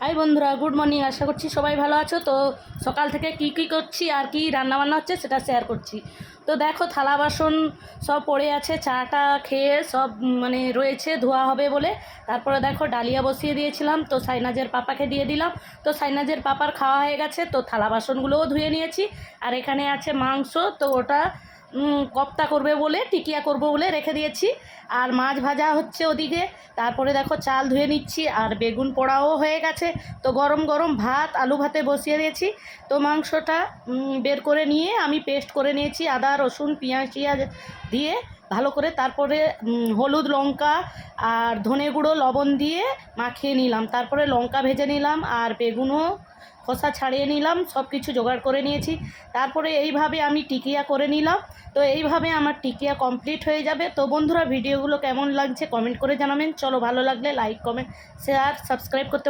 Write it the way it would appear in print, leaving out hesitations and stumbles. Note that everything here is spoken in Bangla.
হাই বন্ধুরা, গুড মর্নিং। আশা করছি সবাই ভালো আছো। তো সকাল থেকে কি করছি আর কি রান্নাবান্না হচ্ছে সেটা শেয়ার করছি। তো দেখো, থালা বাসন সব পড়ে আছে, চাটা খেয়ে সব মানে রয়েছে, ধোয়া হবে বলে। তারপরে দেখো, ডালিয়া বসিয়ে দিয়েছিলাম, তো সাইনাজের পাপাকে দিয়ে দিলাম। তো সাইনাজের পাপার খাওয়া হয়ে গেছে, তো থালা বাসনগুলোও ধুয়ে নিয়েছি। আর এখানে আছে মাংস, তো ওটা কপ্তা করবে বলে, টিকিয়া করব বলে রেখে দিয়েছি। আর মাছ ভাজা হচ্ছে ওদিকে। তারপরে দেখো, চাল ধুয়ে নিচ্ছি, আর বেগুন পোড়াও হয়ে গেছে। তো গরম গরম ভাত, আলু ভাতে বসিয়ে দিয়েছি। তো মাংসটা বের করে নিয়ে আমি পেস্ট করে নিয়েছি, আদা রসুন পেঁয়াজ দিয়ে ভালো করে। তারপরে হলুদ লঙ্কা আর ধনে গুঁড়ো লবণ দিয়ে মাখিয়ে নিলাম। তারপরে লঙ্কা ভেজে নিলাম, আর বেগুনও খোসা ছাড়িয়ে নিলাম, সব কিছু জোগাড় করে নিয়েছি। তারপরে এইভাবে আমি টিকিয়া করে নিলাম। তো এইভাবে আমার টিকিয়া কমপ্লিট হয়ে যাবে। তো বন্ধুরা, ভিডিওগুলো কেমন লাগছে কমেন্ট করে জানাবেন। চলো, ভালো লাগলে লাইক কমেন্ট শেয়ার সাবস্ক্রাইব করতে